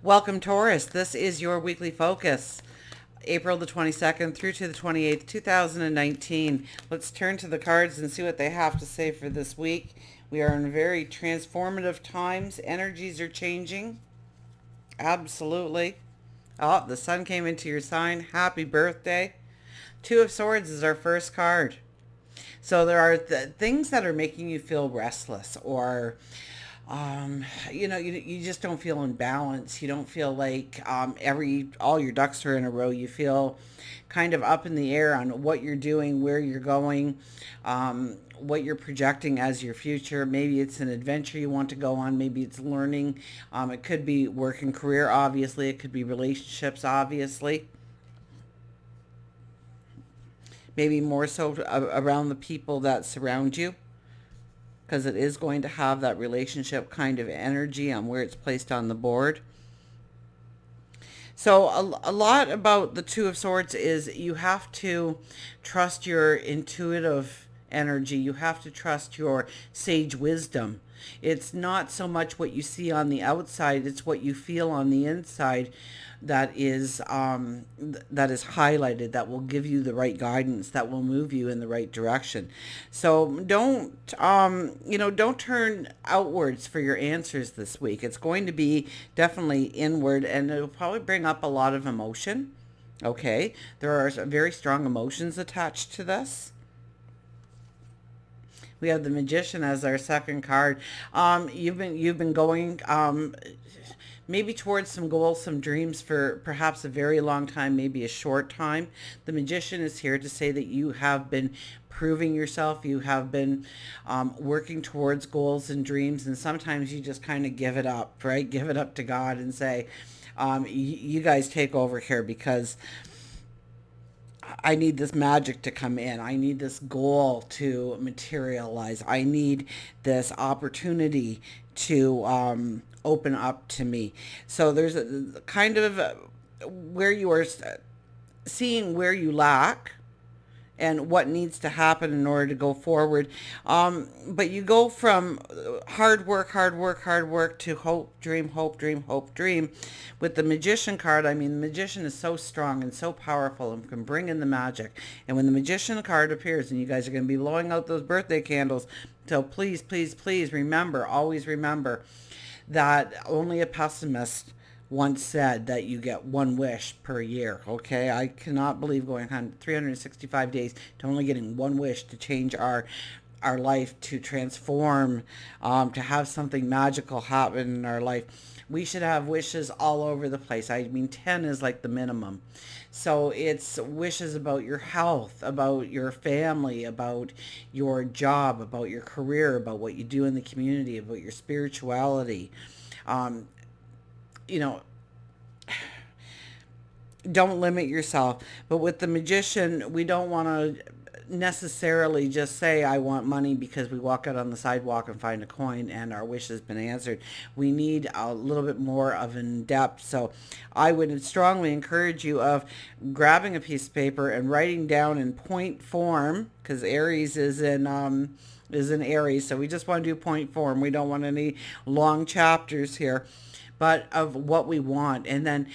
Welcome, Taurus. This is your weekly focus, April the 22nd through to the 28th, 2019. Let's turn to the cards and see what they have to say for this week. We are in very transformative times. Energies are changing. Absolutely. Oh, the sun came into your sign. Happy birthday. Two of Swords is our first card. So there are things that are making you feel restless, or you just don't feel in balance. You don't feel like all your ducks are in a row. You feel kind of up in the air on what you're doing, where you're going, what you're projecting as your future. Maybe it's an adventure you want to go on. Maybe it's learning. It could be work and career, obviously. It could be relationships, obviously. Maybe more so around the people that surround you, because it is going to have that relationship kind of energy on where it's placed on the board. So a lot about the Two of Swords is you have to trust your intuitive energy. You have to trust your sage wisdom. It's not so much what you see on the outside, it's what you feel on the inside that is highlighted, that will give you the right guidance, that will move you in the right direction. So don't turn outwards for your answers this week. It's going to be definitely inward, and it'll probably bring up a lot of emotion. Okay, there are very strong emotions attached to this. We have the Magician as our second card. You've been going maybe towards some goals, some dreams for perhaps a very long time, maybe a short time. The Magician is here to say that you have been proving yourself. You have been working towards goals and dreams, and sometimes you just kind of give it up, right? Give it up to God and say, you guys take over here, because I need this magic to come in. I need this goal to materialize. I need this opportunity to open up to me. So there's a kind of where you are seeing where you lack and what needs to happen in order to go forward. But you go from hard work, hard work, hard work to hope, dream, hope, dream, hope, dream. With the Magician card, I mean, the Magician is so strong and so powerful and can bring in the magic. And when the Magician card appears, and you guys are going to be blowing out those birthday candles, so please, please, please remember, always remember that only a pessimist once said that you get one wish per year. Okay, I cannot believe going on 365 days to only getting one wish to change our life, to transform, to have something magical happen in our life. We should have wishes all over the place. I mean, 10 is like the minimum. So it's wishes about your health, about your family, about your job, about your career, about what you do in the community, about your spirituality. Um, you know, don't limit yourself. But with the Magician, we don't want to necessarily just say I want money because we walk out on the sidewalk and find a coin and our wish has been answered. We need a little bit more of in depth. So I would strongly encourage you of grabbing a piece of paper and writing down in point form, because Aries is in Aries, so we just want to do point form. We don't want any long chapters here, but of what we want, and then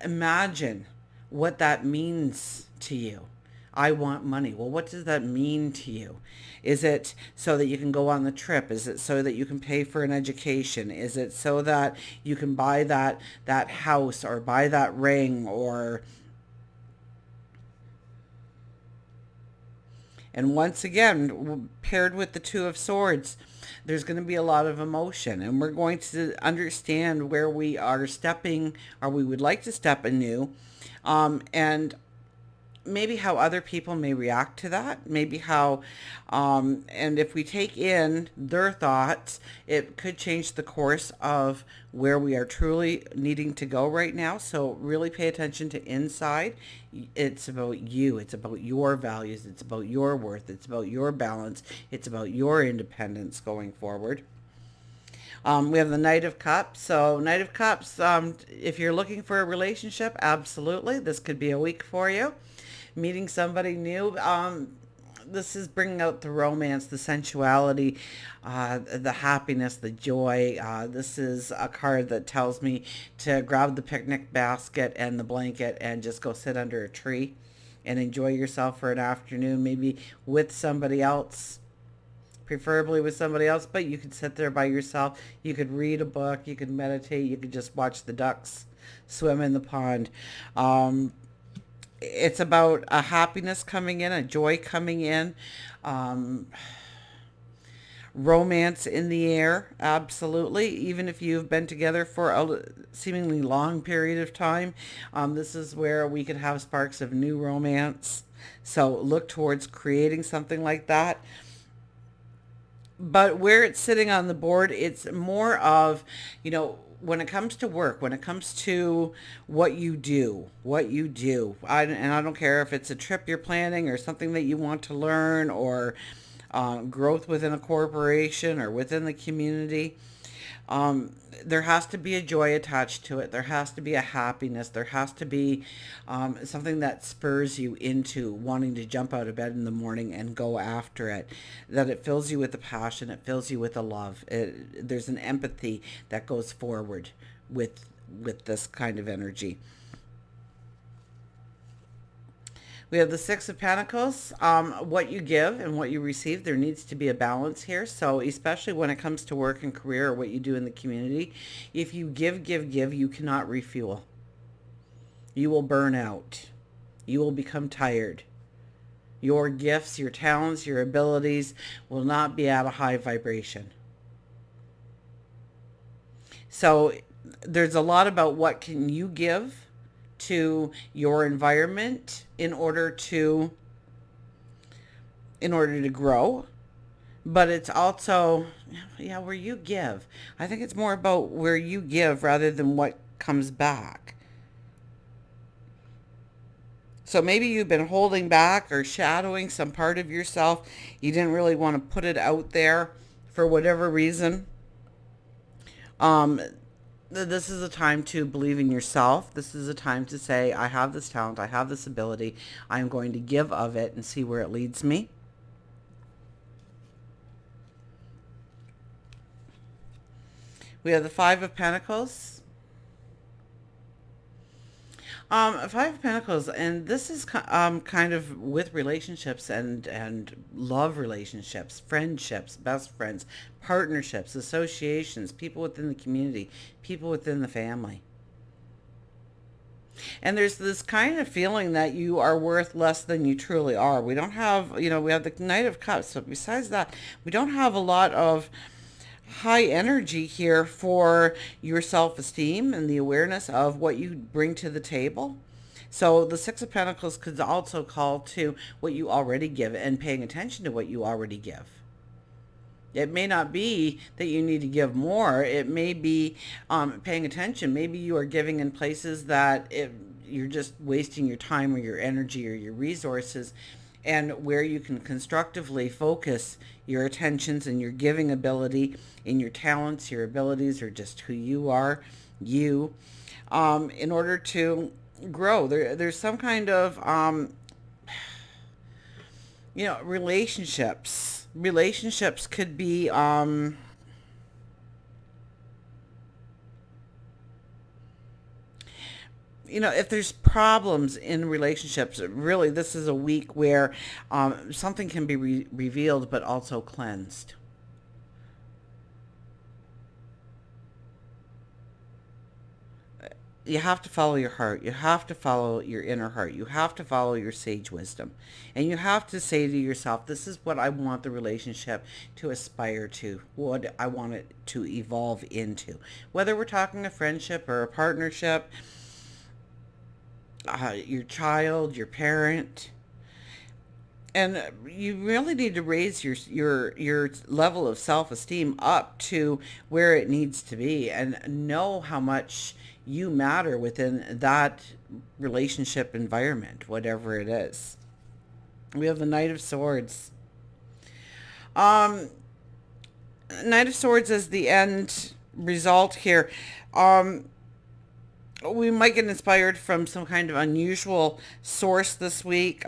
imagine what that means to you. I want money. Well, what does that mean to you? Is it so that you can go on the trip? Is it so that you can pay for an education? Is it so that you can buy that house or buy that ring? Or, and once again, paired with the Two of Swords, there's going to be a lot of emotion, and we're going to understand where we are stepping, or we would like to step anew, and maybe how other people may react to that, maybe how, and if we take in their thoughts, it could change the course of where we are truly needing to go right now. So really pay attention to inside. It's about you. It's about your values. It's about your worth. It's about your balance. It's about your independence going forward. We have the Knight of Cups. So Knight of Cups, if you're looking for a relationship, absolutely, this could be a week for you. Meeting somebody new. This is bringing out the romance, the sensuality, the happiness, the joy. This is a card that tells me to grab the picnic basket and the blanket and just go sit under a tree and enjoy yourself for an afternoon, maybe with somebody else, preferably with somebody else, but you could sit there by yourself. You could read a book, you could meditate, you could just watch the ducks swim in the pond. It's about a happiness coming in, a joy coming in, um, romance in the air, absolutely. Even if you've been together for a seemingly long period of time, this is where we could have sparks of new romance. So look towards creating something like that. But where it's sitting on the board, it's more of, when it comes to work, when it comes to what you do, and I don't care if it's a trip you're planning or something that you want to learn, or growth within a corporation or within the community. There has to be a joy attached to it. There has to be a happiness. There has to be something that spurs you into wanting to jump out of bed in the morning and go after it. That it fills you with a passion. It fills you with a love. There's an empathy that goes forward with this kind of energy. We have the Six of Pentacles. What you give and what you receive, there needs to be a balance here. So especially when it comes to work and career or what you do in the community, if you give, you cannot refuel. You will burn out. You will become tired. Your gifts, your talents, your abilities will not be at a high vibration. So there's a lot about what can you give to your environment in order to grow, but it's also where you give. I think it's more about where you give rather than what comes back. So maybe you've been holding back or shadowing some part of yourself. You didn't really want to put it out there for whatever reason. This is a time to believe in yourself. This is a time to say, I have this talent, I have this ability, I'm going to give of it and see where it leads me. We have the Five of Pentacles. Five of Pentacles, and this is kind of with relationships and love relationships, friendships, best friends, partnerships, associations, people within the community, people within the family. And there's this kind of feeling that you are worth less than you truly are. We don't have, we have the Knight of Cups, but besides that, we don't have a lot of high energy here for your self-esteem and the awareness of what you bring to the table. So the Six of Pentacles could also call to what you already give and paying attention to what you already give. It may not be that you need to give more. It may be paying attention. Maybe you are giving in places that you're just wasting your time or your energy or your resources, and where you can constructively focus your attentions and your giving ability in your talents, your abilities, or just who you are, in order to grow. There's some kind of, relationships. Relationships could be, if there's problems in relationships, really this is a week where something can be revealed but also cleansed. You have to follow your heart. You have to follow your inner heart. You have to follow your sage wisdom. And you have to say to yourself, this is what I want the relationship to aspire to, what I want it to evolve into. Whether we're talking a friendship or a partnership, your child, your parent. And you really need to raise your level of self-esteem up to where it needs to be, and know how much you matter within that relationship environment, whatever it is. We have the Knight of Swords. Knight of Swords is the end result here. We might get inspired from some kind of unusual source this week.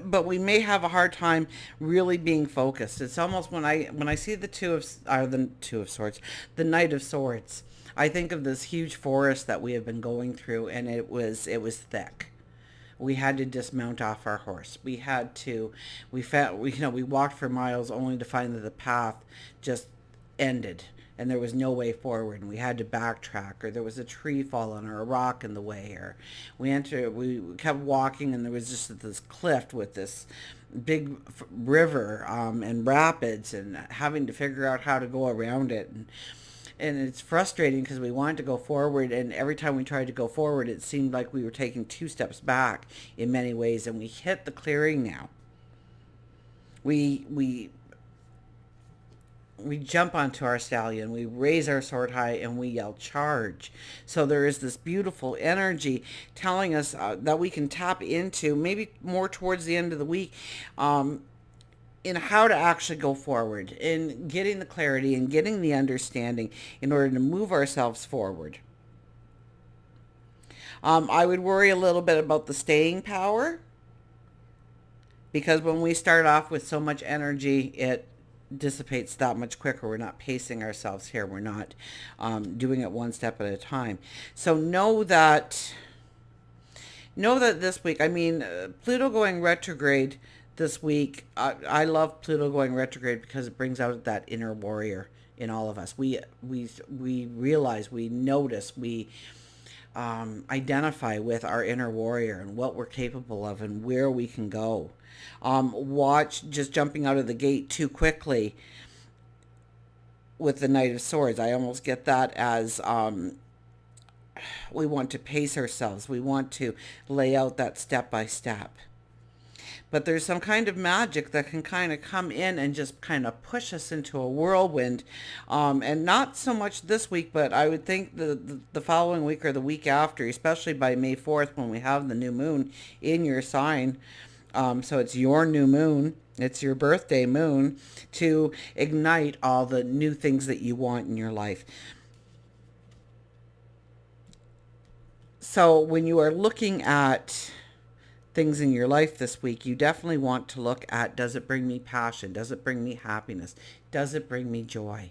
but we may have a hard time really being focused. It's almost when I see the two of swords, the Knight of Swords. I think of this huge forest that we have been going through, and it was thick. We had to dismount off our horse. We walked for miles only to find that the path just ended and there was no way forward, and we had to backtrack, or there was a tree fallen or a rock in the way, or we kept walking and there was just this cliff with this big river, and rapids, and having to figure out how to go around it. And it's frustrating because we wanted to go forward, and every time we tried to go forward it seemed like we were taking 2 steps back in many ways. And we hit the clearing now. We we we jump onto our stallion, we raise our sword high, and we yell charge. So there is this beautiful energy telling us that we can tap into, maybe more towards the end of the week, in how to actually go forward, in getting the clarity and getting the understanding in order to move ourselves forward. I would worry a little bit about the staying power, because when we start off with so much energy, it dissipates that much quicker. We're not pacing ourselves here. We're not doing it one step at a time. So know that this week, I mean, Pluto going retrograde this week. I love Pluto going retrograde because it brings out that inner warrior in all of us. We realize, we notice, we identify with our inner warrior and what we're capable of and where we can go. Watch just jumping out of the gate too quickly with the Knight of Swords. I almost get that as we want to pace ourselves. We want to lay out that step by step. But there's some kind of magic that can kind of come in and just kind of push us into a whirlwind. And not so much this week, but I would think the following week or the week after, especially by May 4th when we have the new moon in your sign. So it's your new moon. It's your birthday moon to ignite all the new things that you want in your life. So when you are looking at things in your life this week, you definitely want to look at, does it bring me passion? Does it bring me happiness? Does it bring me joy?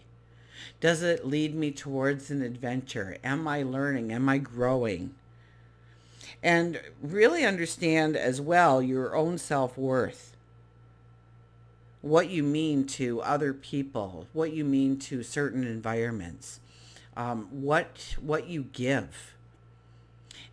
Does it lead me towards an adventure? Am I learning? Am I growing? And really understand as well your own self-worth. What you mean to other people, what you mean to certain environments, what you give.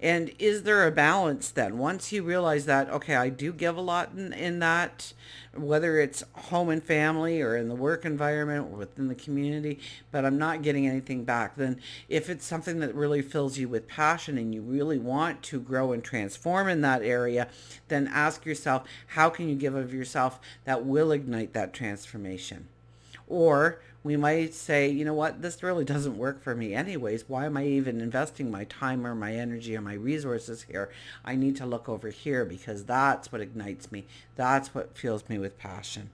And is there a balance then? Once you realize that, okay, I do give a lot in that, whether it's home and family or in the work environment or within the community, but I'm not getting anything back, then if it's something that really fills you with passion and you really want to grow and transform in that area, then ask yourself, how can you give of yourself that will ignite that transformation? Or we might say, you know what, this really doesn't work for me anyways. Why am I even investing my time or my energy or my resources here? I need to look over here because that's what ignites me. That's what fills me with passion.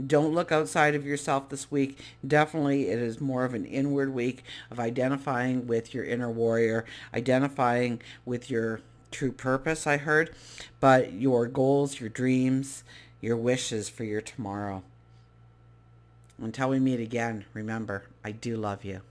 Don't look outside of yourself this week. Definitely, it is more of an inward week of identifying with your inner warrior, identifying with your true purpose, I heard, but your goals, your dreams, your wishes for your tomorrow. Until we meet again, remember, I do love you.